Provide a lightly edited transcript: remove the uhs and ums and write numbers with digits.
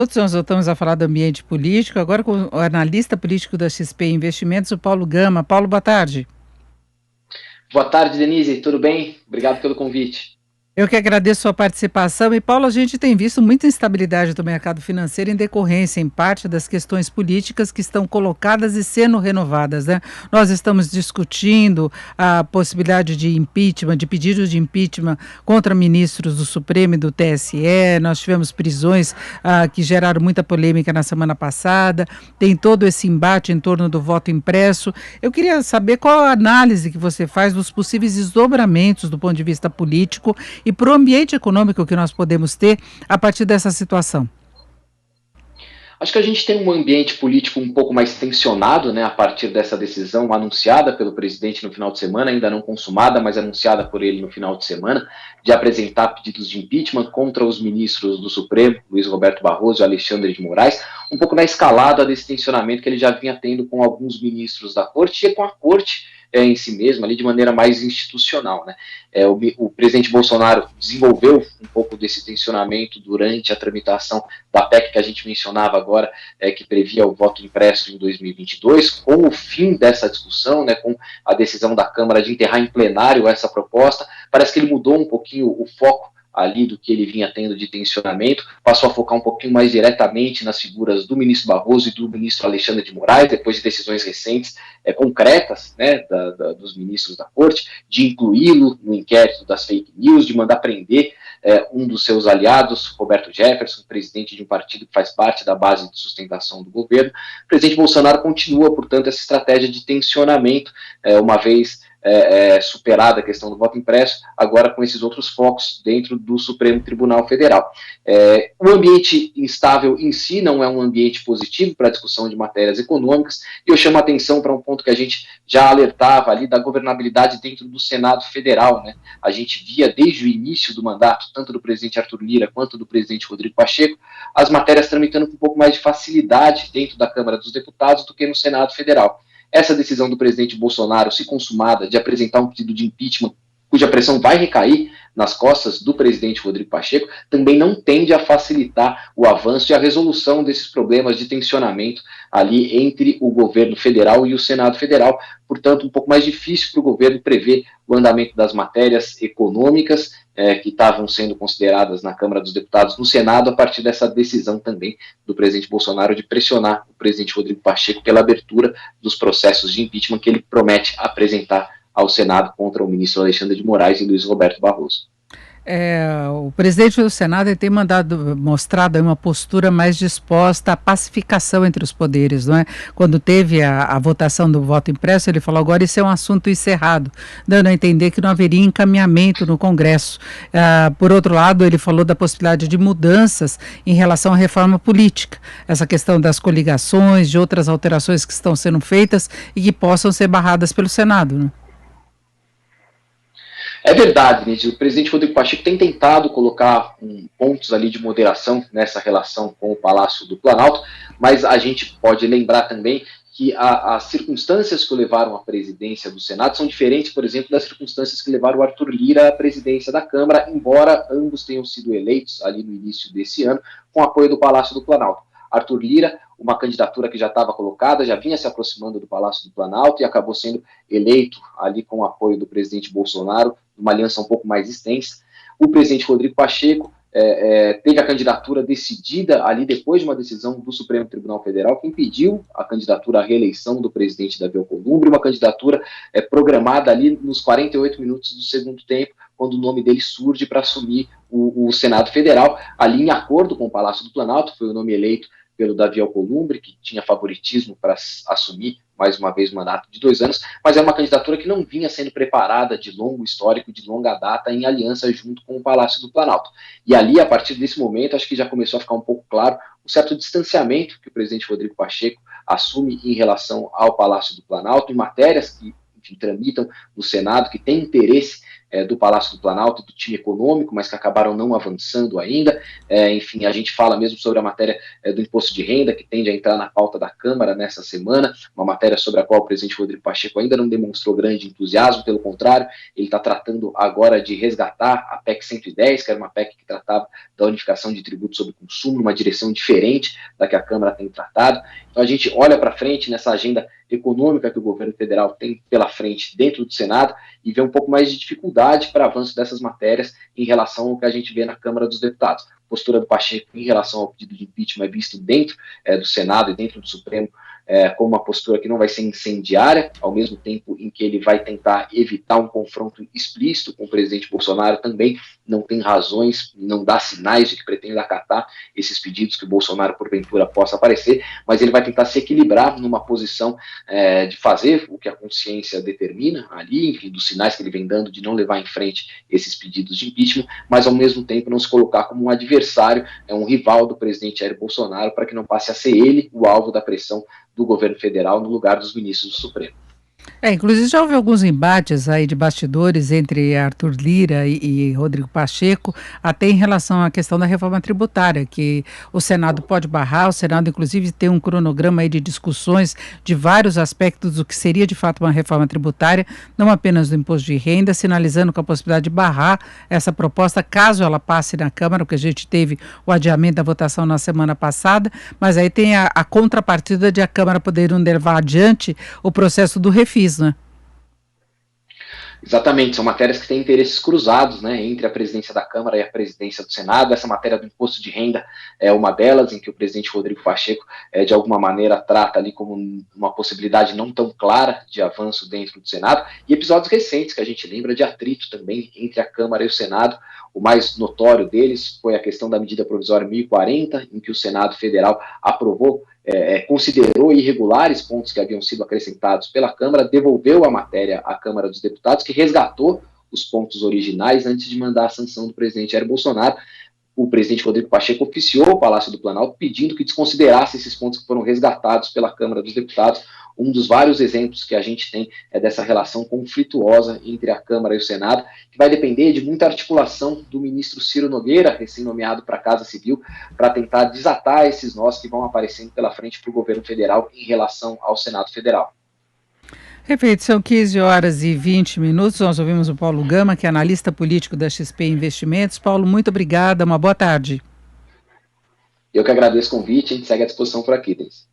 Todos nós voltamos a falar do ambiente político, agora com o analista político da XP Investimentos, o Paulo Gama. Paulo, boa tarde. Boa tarde, Denise, tudo bem? Obrigado pelo convite. Eu que agradeço a sua participação. E, Paulo, a gente tem visto muita instabilidade do mercado financeiro em decorrência, em parte, das questões políticas que estão colocadas e sendo renovadas, né? Nós estamos discutindo a possibilidade de impeachment, de pedidos de impeachment contra ministros do Supremo e do TSE. Nós tivemos prisões que geraram muita polêmica na semana passada. Tem todo esse embate em torno do voto impresso. Eu queria saber qual a análise que você faz dos possíveis desdobramentos do ponto de vista político e para o ambiente econômico que nós podemos ter a partir dessa situação. Acho que a gente tem um ambiente político um pouco mais tensionado, né, a partir dessa decisão anunciada pelo presidente no final de semana, ainda não consumada, mas anunciada por ele no final de semana, de apresentar pedidos de impeachment contra os ministros do Supremo, Luiz Roberto Barroso e Alexandre de Moraes, um pouco na escalada desse tensionamento que ele já vinha tendo com alguns ministros da Corte e com a Corte em si mesmo, ali de maneira mais institucional. Né? O presidente Bolsonaro desenvolveu um pouco desse tensionamento durante a tramitação da PEC que a gente mencionava agora, que previa o voto impresso em 2022, com o fim dessa discussão, né, com a decisão da Câmara de enterrar em plenário essa proposta, parece que ele mudou um pouquinho o foco ali do que ele vinha tendo de tensionamento, passou a focar um pouquinho mais diretamente nas figuras do ministro Barroso e do ministro Alexandre de Moraes, depois de decisões recentes concretas, né, dos ministros da Corte, de incluí-lo no inquérito das fake news, de mandar prender um dos seus aliados, Roberto Jefferson, presidente de um partido que faz parte da base de sustentação do governo. O presidente Bolsonaro continua, portanto, essa estratégia de tensionamento, uma vez superada a questão do voto impresso, agora com esses outros focos dentro do Supremo Tribunal Federal. O ambiente instável em si não é um ambiente positivo para a discussão de matérias econômicas, e eu chamo a atenção para um ponto que a gente já alertava ali da governabilidade dentro do Senado Federal. Né? A gente via desde o início do mandato, tanto do presidente Arthur Lira quanto do presidente Rodrigo Pacheco, as matérias tramitando com um pouco mais de facilidade dentro da Câmara dos Deputados do que no Senado Federal. Essa decisão do presidente Bolsonaro, se consumada, de apresentar um pedido de impeachment, cuja pressão vai recair nas costas do presidente Rodrigo Pacheco, também não tende a facilitar o avanço e a resolução desses problemas de tensionamento ali entre o governo federal e o Senado Federal. Portanto, um pouco mais difícil para o governo prever o andamento das matérias econômicas que estavam sendo consideradas na Câmara dos Deputados, no Senado, a partir dessa decisão também do presidente Bolsonaro de pressionar o presidente Rodrigo Pacheco pela abertura dos processos de impeachment que ele promete apresentar ao Senado contra o ministro Alexandre de Moraes e Luiz Roberto Barroso. O presidente do Senado tem mostrado uma postura mais disposta à pacificação entre os poderes, não é? Quando teve a votação do voto impresso, ele falou: agora isso é um assunto encerrado, dando a entender que não haveria encaminhamento no Congresso. Por outro lado, ele falou da possibilidade de mudanças em relação à reforma política, essa questão das coligações, de outras alterações que estão sendo feitas e que possam ser barradas pelo Senado, não é? É verdade, Nid, o presidente Rodrigo Pacheco tem tentado colocar pontos ali de moderação nessa relação com o Palácio do Planalto, mas a gente pode lembrar também que as circunstâncias que o levaram à presidência do Senado são diferentes, por exemplo, das circunstâncias que levaram o Arthur Lira à presidência da Câmara, embora ambos tenham sido eleitos ali no início desse ano com apoio do Palácio do Planalto. Arthur Lira, uma candidatura que já estava colocada, já vinha se aproximando do Palácio do Planalto e acabou sendo eleito ali com o apoio do presidente Bolsonaro, uma aliança um pouco mais extensa. O presidente Rodrigo Pacheco teve a candidatura decidida ali depois de uma decisão do Supremo Tribunal Federal que impediu a candidatura à reeleição do presidente Davi Alcolumbre, uma candidatura programada ali nos 48 minutos do segundo tempo, quando o nome dele surge para assumir o Senado Federal, ali em acordo com o Palácio do Planalto, foi o nome eleito pelo Davi Alcolumbre, que tinha favoritismo para assumir mais uma vez o mandato de 2 anos, mas é uma candidatura que não vinha sendo preparada de longo histórico, de longa data, em aliança junto com o Palácio do Planalto. E ali, a partir desse momento, acho que já começou a ficar um pouco claro o certo distanciamento que o presidente Rodrigo Pacheco assume em relação ao Palácio do Planalto, em matérias que, enfim, tramitam no Senado, que tem interesse do Palácio do Planalto, do time econômico, mas que acabaram não avançando ainda. Enfim, a gente fala mesmo sobre a matéria do imposto de renda, que tende a entrar na pauta da Câmara nessa semana, uma matéria sobre a qual o presidente Rodrigo Pacheco ainda não demonstrou grande entusiasmo, pelo contrário, ele está tratando agora de resgatar a PEC 110, que era uma PEC que tratava da unificação de tributos sobre consumo, numa direção diferente da que a Câmara tem tratado. Então a gente olha para frente nessa agenda econômica que o governo federal tem pela frente dentro do Senado e vê um pouco mais de dificuldade para avanço dessas matérias em relação ao que a gente vê na Câmara dos Deputados. A postura do Pacheco em relação ao pedido de impeachment é visto dentro do Senado e dentro do Supremo como uma postura que não vai ser incendiária, ao mesmo tempo em que ele vai tentar evitar um confronto explícito com o presidente Bolsonaro, também não tem razões, não dá sinais de que pretende acatar esses pedidos que o Bolsonaro, porventura, possa aparecer, mas ele vai tentar se equilibrar numa posição de fazer o que a consciência determina ali, enfim, dos sinais que ele vem dando de não levar em frente esses pedidos de impeachment, mas ao mesmo tempo não se colocar como um adversário, um rival do presidente Jair Bolsonaro, para que não passe a ser ele o alvo da pressão do governo federal no lugar dos ministros do Supremo. Inclusive já houve alguns embates aí de bastidores entre Arthur Lira e Rodrigo Pacheco, até em relação à questão da reforma tributária, que o Senado pode barrar, o Senado inclusive tem um cronograma aí de discussões de vários aspectos do que seria de fato uma reforma tributária, não apenas do imposto de renda, sinalizando com a possibilidade de barrar essa proposta, caso ela passe na Câmara, porque a gente teve o adiamento da votação na semana passada, mas aí tem a contrapartida de a Câmara poder levar adiante o processo do refis, né? Exatamente, são matérias que têm interesses cruzados, né, entre a presidência da Câmara e a presidência do Senado. Essa matéria do imposto de renda é uma delas, em que o presidente Rodrigo Pacheco, de alguma maneira, trata ali como uma possibilidade não tão clara de avanço dentro do Senado, e episódios recentes que a gente lembra de atrito também entre a Câmara e o Senado. O mais notório deles foi a questão da medida provisória 1040, em que o Senado Federal aprovou, considerou irregulares pontos que haviam sido acrescentados pela Câmara, devolveu a matéria à Câmara dos Deputados, que resgatou os pontos originais antes de mandar a sanção do presidente Jair Bolsonaro. O presidente Rodrigo Pacheco oficiou o Palácio do Planalto pedindo que desconsiderasse esses pontos que foram resgatados pela Câmara dos Deputados. Um dos vários exemplos que a gente tem é dessa relação conflituosa entre a Câmara e o Senado, que vai depender de muita articulação do ministro Ciro Nogueira, recém-nomeado para a Casa Civil, para tentar desatar esses nós que vão aparecendo pela frente para o governo federal em relação ao Senado Federal. Perfeito, são 15h20. Nós ouvimos o Paulo Gama, que é analista político da XP Investimentos. Paulo, muito obrigada, uma boa tarde. Eu que agradeço o convite, a gente segue à disposição por aqui, Denis.